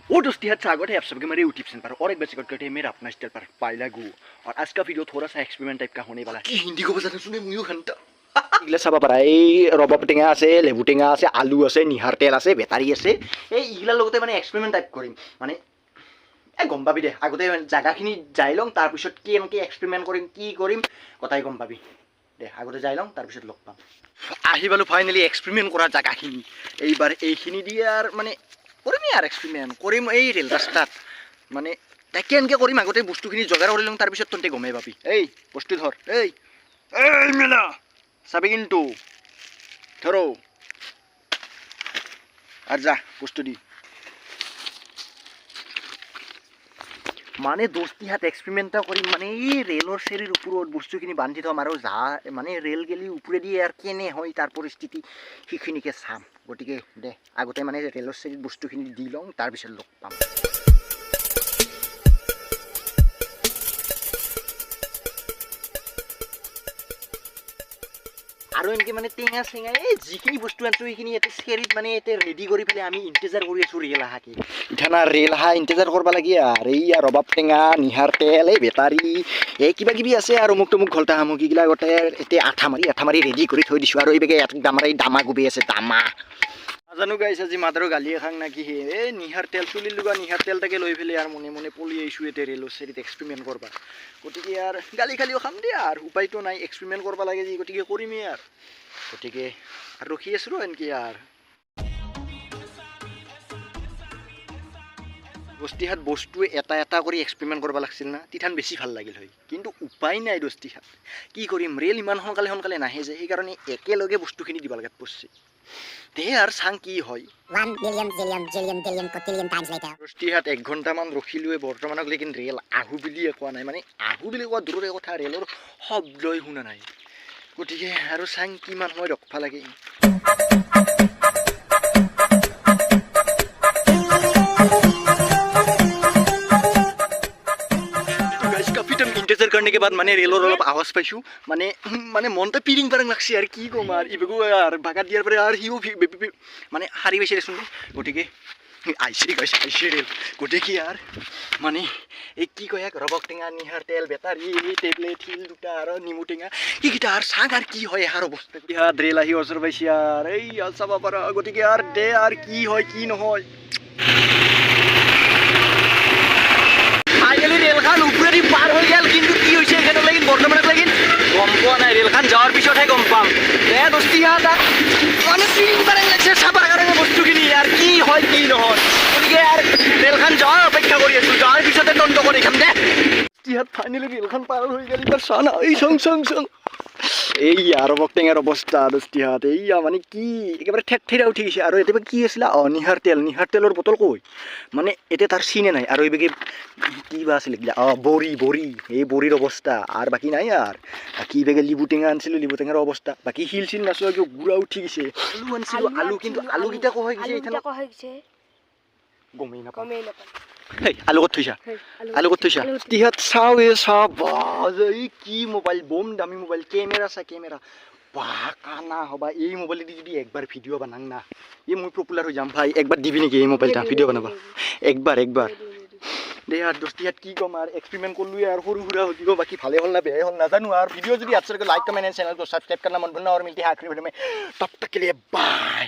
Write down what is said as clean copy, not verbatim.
वो दोस्ती हाथ स्वागत है आप सबके मेरे यूट्यूब चैनल पर और एक बार चेक करते हैं मेरा अपना स्टाइल पर पाइला गु और आज का वीडियो थोड़ा सा एक्सपेरिमेंट टाइप का होने वाला है हिंदी को बजाना सुने मुयो घंटा इगला सब पर এই রবাব টেঙা আছে লেবু টেঙা আছে আলু আছে নিহার তেল আছে বেটারি আছে এই ইগলা লগতে মানে এক্সপেরিমেন্ট টাইপ কৰিম মানে গম পাবি দে আগতে জায়গাখিনি যাই লং তাৰ পিছত কি এমকে এক্সপেৰিমেন্ট কৰিম কি কৰিম কথাই গম পাবি দে আগতে যাই লং তাৰ পিছত লগ পাম আহিবালো ফাইনালি এক্সপেৰিমেন্ট কৰা জায়গাখিনি এইবাৰ এইখিনি দিয়ে আৰ মানে কৰিম আৰ এক্সপেৰিমেন্ট কৰিম এই ৰেল ৰাস্তাত মানে তাকে এনকে কৰিম আগতে বস্তুখিনি জগাৰ কৰি লং তাৰ পিছত তন্তে গমে পাবি এই বস্তু ধৰ এই মেলা চাবি কিন্তু ধরো আর যা বস্তু দি মানে দোস্তি হাত এক্সপেরিমেন্টটা করি মানে এই রেলর সেরির উপর বস্তুখিনি বান্ধি থম আর যা মানে রেল গেলি উপরে দিয়ে আর কেনে হয় তার পরিস্থিতি সেইখিনিকে চাম গতিকে দে আগতে মানে রেলর সেরির বস্তুখিনি দি লওঁ তাৰ পিছত লগ পাম আৰু এনেকৈ মানে টেঙা চেঙা এই যিখিনি বস্তু আনছোঁ সেইখিনি ইয়াতে চেৰিত মানে ইয়াতে ৰেডি কৰি পেলাই আমি ইণ্টেজাৰ কৰি আছোঁ ৰেল আহাকে ইঠানা ৰেল আহা ইণ্টেজাৰ কৰিব লাগে আৰু এই ৰবাব টেঙা নিহাৰ তেল এই বেটাৰী এই কিবা কিবি আছে আৰু অমুক তমুক ঘলটা সামগ্ৰীগিলা গোটেই এতিয়া আঠা মাৰি ৰেডি কৰি থৈ দিছোঁ আৰু এইভাগে ইয়াত দামা গুবি আছে দামা নাজানো গাইছ আজি মাত্ৰ গালি এখাং নাকি হে এই নিহাৰ তেল চুলি লগা নিহাৰ তেলটাকে লৈ পেলাই আৰু মনে মনে পলি আহিছোঁ এতিয়া ৰেলৰ চেৰিত এক্সপেৰিমেণ্ট কৰিব গতিকে আর গালি খালিও খাম দে আর উপায়তো নাই এক্সপেরিমেন্ট করবা লাগে যে গতিকে করিমে আর গতিকে আর রখি আছো এনকি আর দোস্তিহাত বস্তু এটা এটা করে এক্সপেরিমেন্ট করবা লাগছিল না তিথান বেশি ভাল লাগিল হয় কিন্তু উপায় নাই দোস্তিহাত কি করিম রেল ইমান সোনকালে নাহে যে সেইকাৰণে একেলগে বস্তুখিনি দিব লাগাত পড়ছে তে আর সাং কি হয় 1 billion zillion jillion billion quadrillion times later দোস্তিহাত 1 ঘণ্টামান ৰখিলোৱে বৰ্তমানক লেকিন ৰেল আহু বুলিয়ে কোৱা নাই মানে আহু বুলি কোৱা দূৰৰে কথা ৰেলৰ শব্দই শুনা নাই গতিকে আৰু চাং কিমান সময় ৰখবা লাগে इंतजार करने के बाद मैंने रेलर अलग आवाज पाइसु माने माने मनटा पिरिंग पारंग लागছে আর কি কম আর ইবেগো আর বাগা দিয়ার পরে আর হিও মানে হারি বেশি রে শুনলি গটিকে আইসি রেল গটে কি আর মানে এই কি কয় এক রবক টেঙা নিহার তেল বেটারি টেবলেট হিল দুটা আর নিমু টেঙা কি কিটা আর সাং আর কি হয় আর অবস্থা কি আর রেল আহি অসর পাইছি আর এই আলসাবা পারা গটিকে আর দে আর কি হয় কি নহয় ফাইনালি রেলখান উপরে পার হয়ে গেল কিন্তু কি হয়েছে এখানে লাগিন বর্তমানে লাগিন গম পোৱা নাই রেলখান যাওয়ার পিছতহে গম পাম দে দোস্তি হাত মানে ফিলিং পারে লাগছে চাবার কারণে বস্তুখিনি আর কি হয় কি নহয় গতিকে আর রেলখান যাওয়ার অপেক্ষা কৰি আছো যাওয়াৰ পিছতে তন্ত কৰি খাম দে দোস্তি হাত ফাইনালি রেলখান পার হয়ে গেল এবার সানা এই সং এই আর রবক টেঙার অবস্থা দোস্তি হাত এই মানে কি একেবারে ঠেকঠেরা উঠি গেছে আর এটা কি আছিল নিহার তেলৰ বোতল কই মানে এটা তার সিনে নাই আর ওইবেগে কি বা আছিল বড়ি এই বড়ির অবস্থা আর বাকি নাই আর কি বেগে লিবু টেঙা আনছিল লিবু টেঙার অবস্থা বাকি হিল সিল নাছো গুড়া উঠি গেছে আলু আনছিল আলু কিন্তু আলু কিটা কই গেছে এখানে গমেই না হেই আলু কত থইছা তিহাত চাও এ সব এই কি মোবাইল বোম দামি মোবাইল ক্যামেরা বাহ কানা হবা এই মোবাইল দি যদি একবার ভিডিও বানাং না এই মই পপুলার হই যাম ভাই একবার দিবি নাকি এই মোবাইলটা ভিডিও বানাবা একবার দে আর দোস্তিহাত কি কম আর এক্সপেরিমেন্ট করলুই আর সরু সুরা হইব বাকি ভালে হল না বেয়া হল না জানো আর ভিডিও যদি अच्छा लगे लाइक कमेंट एंड चैनल को सब्सक्राइब करना मत भूलना और मिलते हैं आखिरी वीडियो में तब तक के लिए बाय।